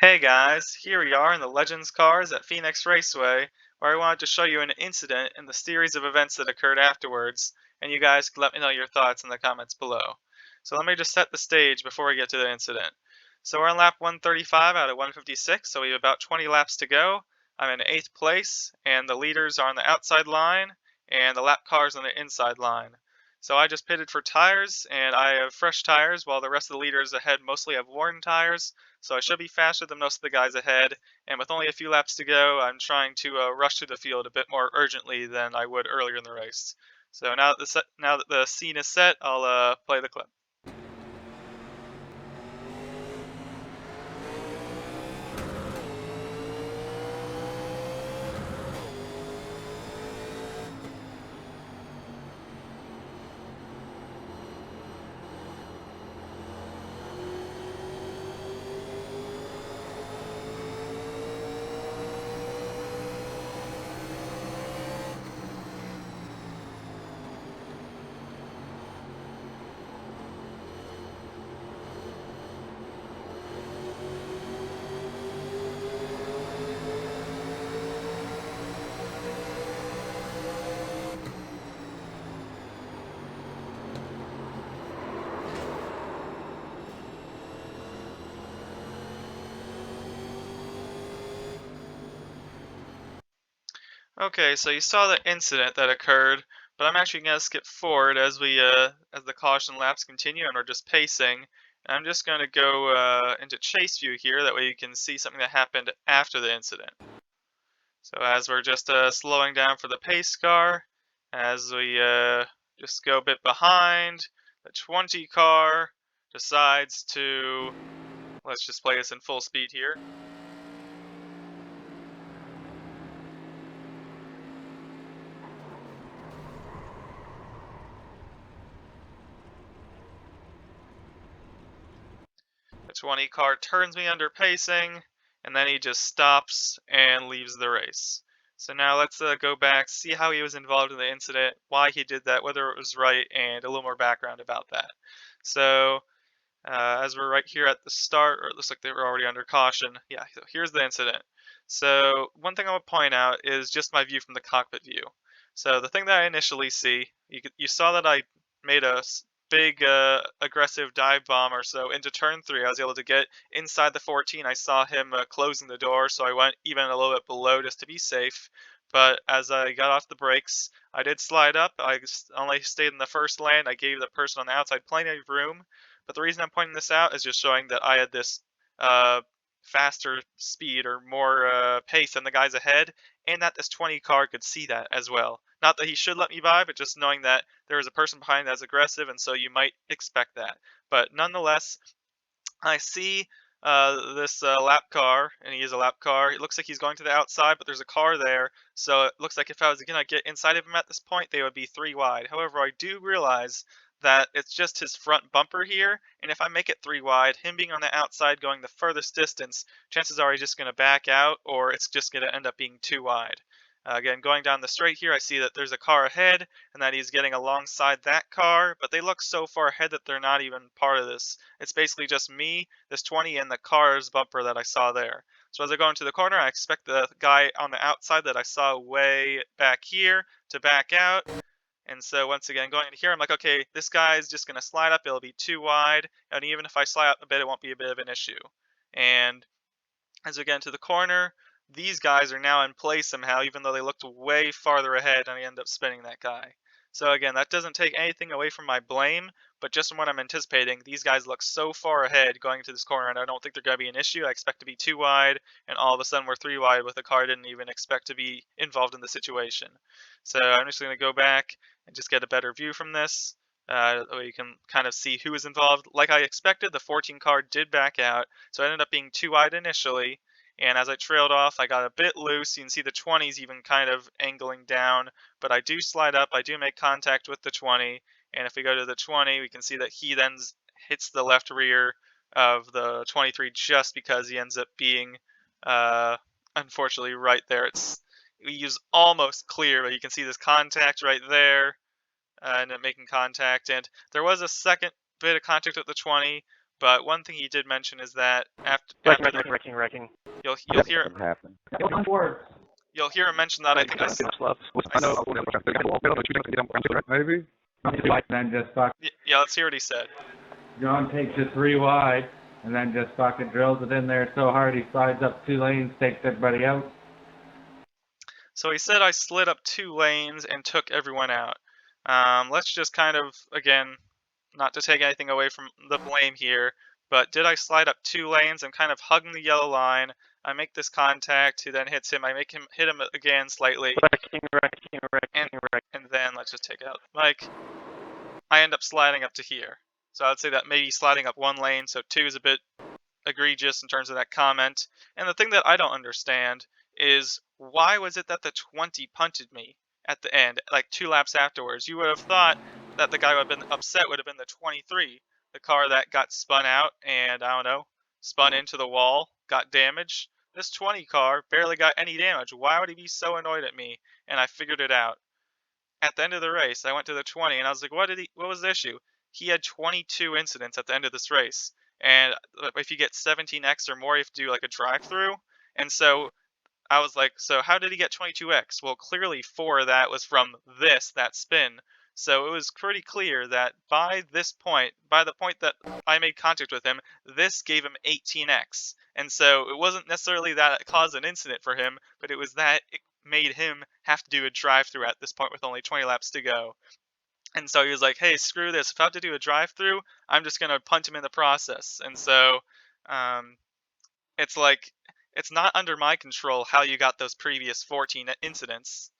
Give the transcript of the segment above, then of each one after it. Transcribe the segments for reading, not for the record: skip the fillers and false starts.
Hey guys, here we are in the Legends cars at Phoenix Raceway, where I wanted to show you an incident in the series of events that occurred afterwards, and you guys can let me know your thoughts in the comments below. So let me just set the stage before we get to the incident. So we're on lap 135 out of 156, so we have about 20 laps to go. I'm in 8th place, and the leaders are on the outside line, and the lap cars on the inside line. So I just pitted for tires, and I have fresh tires, while the rest of the leaders ahead mostly have worn tires. So I should be faster than most of the guys ahead, and with only a few laps to go, I'm trying to rush through the field a bit more urgently than I would earlier in the race. So now that the scene is set, I'll play the clip. Okay, so you saw the incident that occurred, but I'm actually going to skip forward as the caution laps continue, and we're just pacing. I'm just going to go into chase view here, that way you can see something that happened after the incident. So as we're just slowing down for the pace car, as we just go a bit behind, the 20 car decides to, let's just play this in full speed here. The 20 car turns me under pacing, and then he just stops and leaves the race. So now let's go back, see how he was involved in the incident, why he did that, whether it was right, and a little more background about that. So as we're right here at the start, or it looks like they were already under caution. Yeah, so here's the incident. So one thing I would point out is just my view from the cockpit view. So the thing that I initially see, you saw that I made a big aggressive dive bomb or so into turn 3. I was able to get inside the 14. I saw him closing the door, so I went even a little bit below just to be safe. But as I got off the brakes, I did slide up. I only stayed in the first lane. I gave the person on the outside plenty of room. But the reason I'm pointing this out is just showing that I had this uh, faster speed or more pace than the guys ahead, and that this 20 car could see that as well. Not that he should let me by, but just knowing that there is a person behind that's aggressive, and so you might expect that. But nonetheless, I see this lap car, and he is a lap car. It looks like he's going to the outside, but there's a car there. So it looks like if I was going to get inside of him at this point, they would be 3 wide. However, I do realize that it's just his front bumper here, and if I make it 3 wide, him being on the outside going the furthest distance, chances are he's just going to back out, or it's just going to end up being 2 wide. Again, going down the straight here, I see that there's a car ahead, and that he's getting alongside that car, but they look so far ahead that they're not even part of this. It's basically just me, this 20, and the car's bumper that I saw there. So as I go into the corner, I expect the guy on the outside that I saw way back here to back out. And so once again, going into here, I'm like, okay, this guy's just going to slide up. It'll be 2 wide. And even if I slide up a bit, it won't be a bit of an issue. And as we get into the corner, these guys are now in place somehow, even though they looked way farther ahead, and I end up spinning that guy. So again, that doesn't take anything away from my blame, but just from what I'm anticipating, these guys look so far ahead going into this corner, and I don't think they're going to be an issue. I expect to be 2 wide, and all of a sudden we're 3 wide with a car I didn't even expect to be involved in the situation. So I'm just going to go back and just get a better view from this. Where you can kind of see who was involved. Like I expected, the 14 car did back out, so I ended up being 2 wide initially, and as I trailed off, I got a bit loose. You can see the 20's even kind of angling down, but I do slide up. I do make contact with the 20, and if we go to the 20, we can see that he then hits the left rear of the 23 just because he ends up being, unfortunately, right there. We use almost clear, but you can see this contact right there, and making contact. And there was a second bit of contact with the 20, But one thing he did mention is that after the Wrecking. you'll hear him mention that. I think Maybe. Then just fuck. yeah. Let's hear what he said. John takes it 3 wide, and then just fucking drills it in there so hard he slides up 2 lanes, takes everybody out. So he said I slid up 2 lanes and took everyone out. Let's just kind of, again, not to take anything away from the blame here, but did I slide up 2 lanes? I'm kind of hugging the yellow line. I make this contact, who then hits him. I make him hit him again slightly. And then let's just take out Mike. I end up sliding up to here. So I'd say that maybe sliding up 1 lane, so 2 is a bit egregious in terms of that comment. And the thing that I don't understand is why was it that the 20 punted me at the end, like 2 laps afterwards? You would have thought that the guy who would have been upset would have been the 23, the car that got spun out and, I don't know, spun into the wall, got damaged. This 20 car barely got any damage. Why would he be so annoyed at me? And I figured it out. At the end of the race, I went to the 20 and I was like, what was the issue? He had 22 incidents at the end of this race. And if you get 17x or more, you have to do like a drive-through. And so I was like, so how did he get 22x? Well, clearly 4 of that was from that spin. So it was pretty clear that by this point, by the point that I made contact with him, this gave him 18x. And so it wasn't necessarily that it caused an incident for him, but it was that it made him have to do a drive-through at this point with only 20 laps to go. And so he was like, hey, screw this. If I have to do a drive-through, I'm just going to punt him in the process. And so it's like, it's not under my control how you got those previous 14 incidents.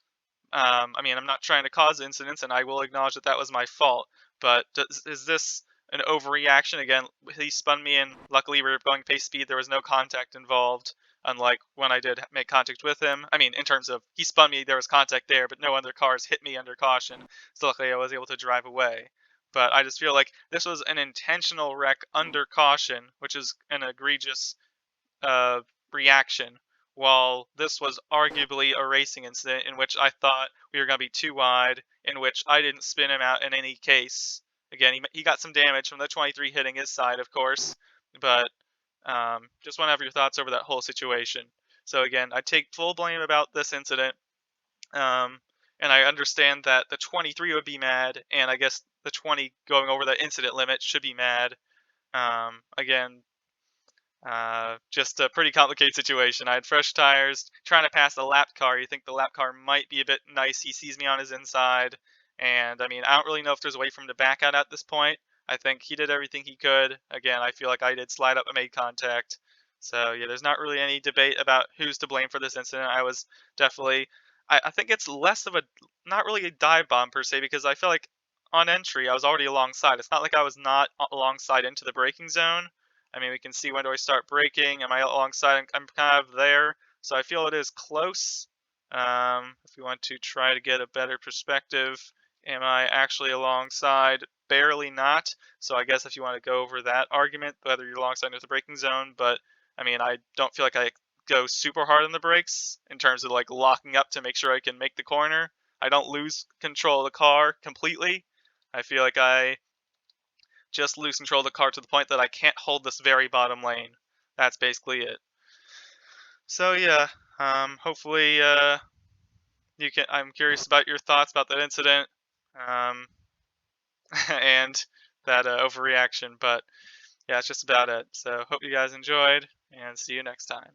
I mean, I'm not trying to cause incidents, and I will acknowledge that that was my fault. But is this an overreaction? Again, he spun me in. Luckily, we were going pace speed. There was no contact involved, unlike when I did make contact with him. I mean, in terms of he spun me, there was contact there, but no other cars hit me under caution. So luckily, I was able to drive away. But I just feel like this was an intentional wreck under caution, which is an egregious reaction, while this was arguably a racing incident in which I thought we were going to be too wide, in which I didn't spin him out in any case. Again, he got some damage from the 23 hitting his side, of course, but just want to have your thoughts over that whole situation. So again, I take full blame about this incident, and I understand that the 23 would be mad, and I guess the 20 going over the incident limit should be mad. Again, just a pretty complicated situation. I had fresh tires, trying to pass a lap car. You think the lap car might be a bit nice. He sees me on his inside. And, I mean, I don't really know if there's a way for him to back out at this point. I think he did everything he could. Again, I feel like I did slide up and made contact. So, yeah, there's not really any debate about who's to blame for this incident. I was definitely... I think it's less of a... Not really a dive bomb, per se, because I feel like on entry, I was already alongside. It's not like I was not alongside into the braking zone. I mean, we can see when do I start braking. Am I alongside? I'm kind of there. So I feel it is close. If we want to try to get a better perspective, am I actually alongside? Barely not. So I guess if you want to go over that argument, whether you're alongside into the braking zone, but I mean, I don't feel like I go super hard on the brakes in terms of like locking up to make sure I can make the corner. I don't lose control of the car completely. I feel like I just lose control of the car to the point that I can't hold this very bottom lane. That's basically it. So yeah, hopefully you can. I'm curious about your thoughts about that incident, and that overreaction. But yeah, that's just about it. So hope you guys enjoyed, and see you next time.